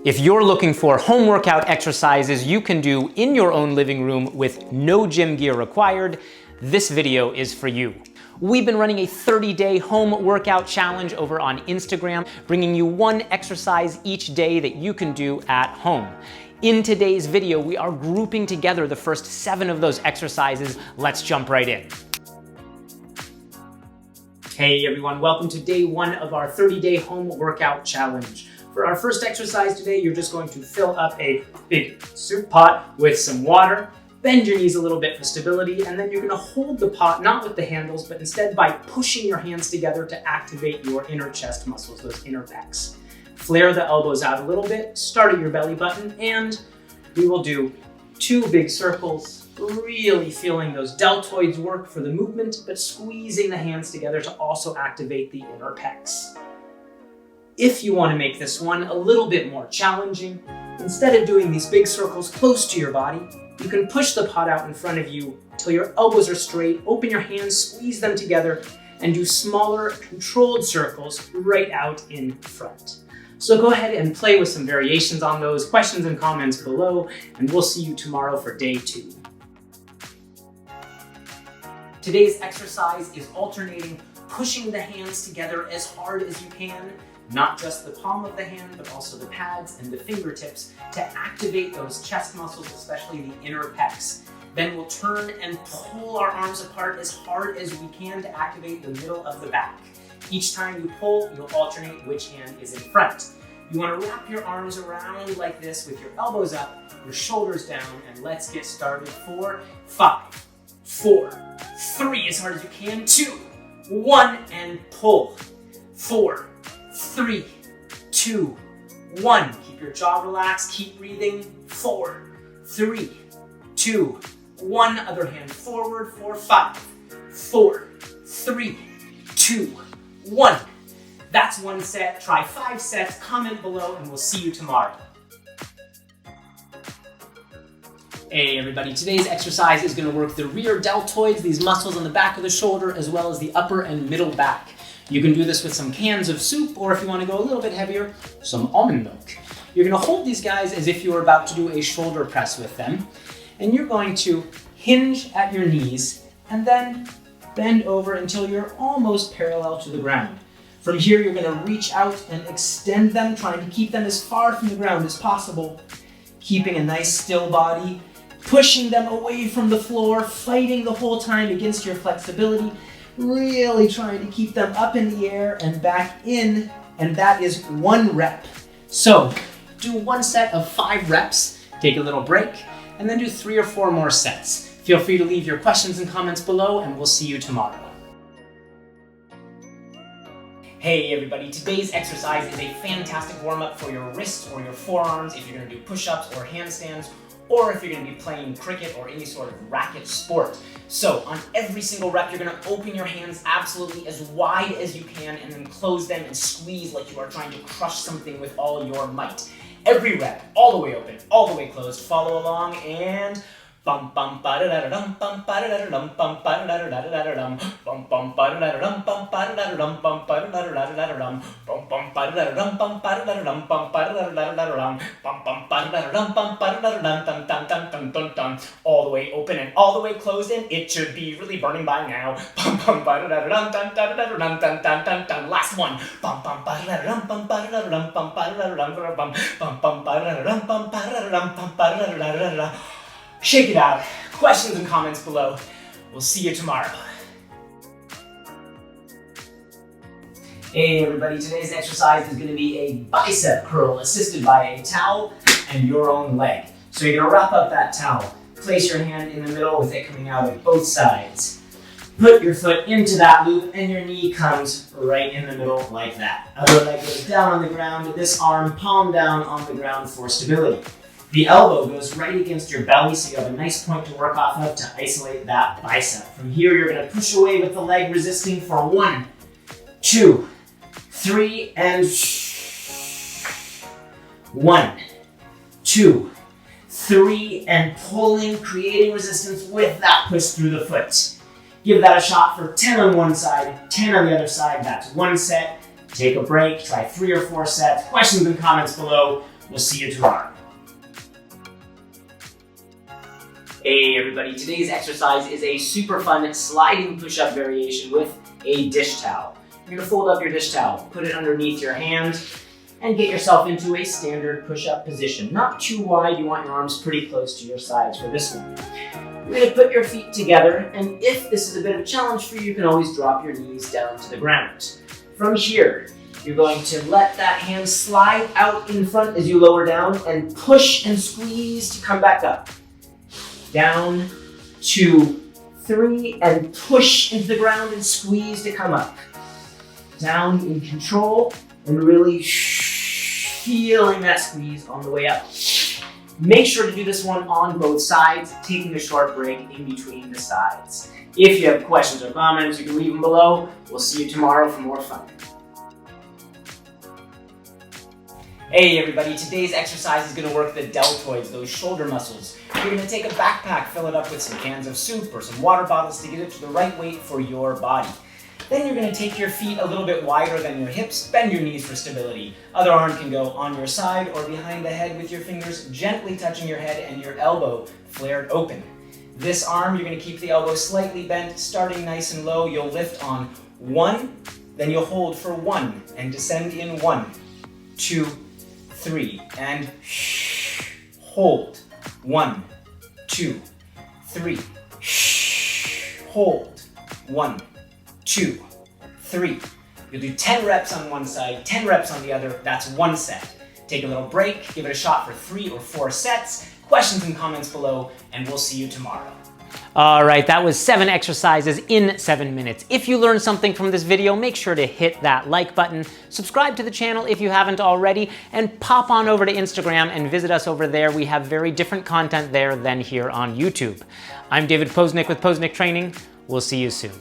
If you're looking for home workout exercises you can do in your own living room with no gym gear required, this video is for you. We've been running a 30-day home workout challenge over on Instagram, bringing you one exercise each day that you can do at home. In today's video, we are grouping together the first 7 of those exercises. Let's jump right in. Hey everyone, welcome to day 1 of our 30-day home workout challenge. For our first exercise today, you're just going to fill up a big soup pot with some water, bend your knees a little bit for stability, and then you're gonna hold the pot, not with the handles, but instead by pushing your hands together to activate your inner chest muscles, those inner pecs. Flare the elbows out a little bit, start at your belly button, and we will do 2 big circles, really feeling those deltoids work for the movement, but squeezing the hands together to also activate the inner pecs. If you want to make this one a little bit more challenging, instead of doing these big circles close to your body, you can push the pot out in front of you till your elbows are straight, open your hands, squeeze them together, and do smaller controlled circles right out in front. So go ahead and play with some variations on those, questions and comments below, and we'll see you tomorrow for day 2. Today's exercise is alternating pushing the hands together as hard as you can, not just the palm of the hand, but also the pads and the fingertips to activate those chest muscles, especially the inner pecs. Then we'll turn and pull our arms apart as hard as we can to activate the middle of the back. Each time you pull, you'll alternate which hand is in front. You want to wrap your arms around like this with your elbows up, your shoulders down, and let's get started for 5, 4, 3 as hard as you can, 2, 1, and pull. 4, 3, 2, 1. Keep your jaw relaxed, keep breathing. 4, 3, 2, 1. Other hand forward for 5, 4, 3, 2, 1. That's 1 set. Try 5 sets. Comment below and we'll see you tomorrow. Hey everybody, today's exercise is going to work the rear deltoids, these muscles on the back of the shoulder, as well as the upper and middle back. You can do this with some cans of soup, or if you want to go a little bit heavier, some almond milk. You're going to hold these guys as if you were about to do a shoulder press with them, and you're going to hinge at your knees and then bend over until you're almost parallel to the ground. From here, you're going to reach out and extend them, trying to keep them as far from the ground as possible, keeping a nice still body, pushing them away from the floor, fighting the whole time against your flexibility, really trying to keep them up in the air and back in, and that is 1 rep. So do 1 set of 5 reps, take a little break, and then do 3 or 4 more sets. Feel free to leave your questions and comments below, and we'll see you tomorrow. Hey everybody, today's exercise is a fantastic warm-up for your wrists or your forearms if you're going to do push-ups or handstands, or if you're going to be playing cricket or any sort of racket sport. So on every single rep, you're going to open your hands absolutely as wide as you can and then close them and squeeze like you are trying to crush something with all your might. Every rep, all the way open, all the way closed. Follow along and bum bum ba da da dum bum ba da da dum bum ba da da da dum bum bum ba da da dum bum ba da da dum bum ba da da dum bum bum ba da da dum bum ba da da dum bum ba da da dum bum bum ba da da dum bum ba da da dum dum dum dum dum dum dum. All the way open and all the way closed, and it should be really burning by now. Bum bum ba da da dum dum dum dum dum dum dum dum. Last one. Bum bum ba da da dum bum ba da da dum bum ba da da dum bum bum ba da da dum bum ba da da dum bum ba da da. Shake it out. Questions and comments below. We'll see you tomorrow. Hey everybody, today's exercise is going to be a bicep curl assisted by a towel and your own leg. So you're going to wrap up that towel. Place your hand in the middle with it coming out of both sides. Put your foot into that loop and your knee comes right in the middle like that. Other leg goes down on the ground, this arm palm down on the ground for stability. The elbow goes right against your belly, so you have a nice point to work off of to isolate that bicep. From here, you're going to push away with the leg resisting for 1, 2, 3, and 1, 2, 3, and pulling, creating resistance with that push through the foot. Give that a shot for 10 on one side, 10 on the other side. That's 1 set. Take a break, try 3 or 4 sets. Questions and comments below. We'll see you tomorrow. Hey everybody, today's exercise is a super fun sliding push-up variation with a dish towel. You're gonna fold up your dish towel, put it underneath your hand, and get yourself into a standard push-up position. Not too wide, you want your arms pretty close to your sides for this one. You're gonna put your feet together, and if this is a bit of a challenge for you, you can always drop your knees down to the ground. From here, you're going to let that hand slide out in front as you lower down and push and squeeze to come back up. Down, 2, 3, and push into the ground and squeeze to come up. Down in control and really feeling that squeeze on the way up. Make sure to do this one on both sides, taking a short break in between the sides. If you have questions or comments, you can leave them below. We'll see you tomorrow for more fun. Hey everybody, today's exercise is going to work the deltoids, those shoulder muscles. You're going to take a backpack, fill it up with some cans of soup or some water bottles to get it to the right weight for your body. Then you're going to take your feet a little bit wider than your hips, bend your knees for stability. Other arm can go on your side or behind the head with your fingers gently touching your head and your elbow flared open. This arm, you're going to keep the elbow slightly bent, starting nice and low. You'll lift on 1, then you'll hold for 1 and descend in 1, 2, 3, and hold. 1, 2, 3, hold. 1, 2, 3. You'll do 10 reps on one side, 10 reps on the other. That's one set. Take a little break, give it a shot for 3 or 4 sets. Questions and comments below, and we'll see you tomorrow. All right, that was 7 exercises in 7 minutes. If you learned something from this video, make sure to hit that like button, subscribe to the channel if you haven't already, and pop on over to Instagram and visit us over there. We have very different content there than here on YouTube. I'm David Posnick with Posnick Training. We'll see you soon.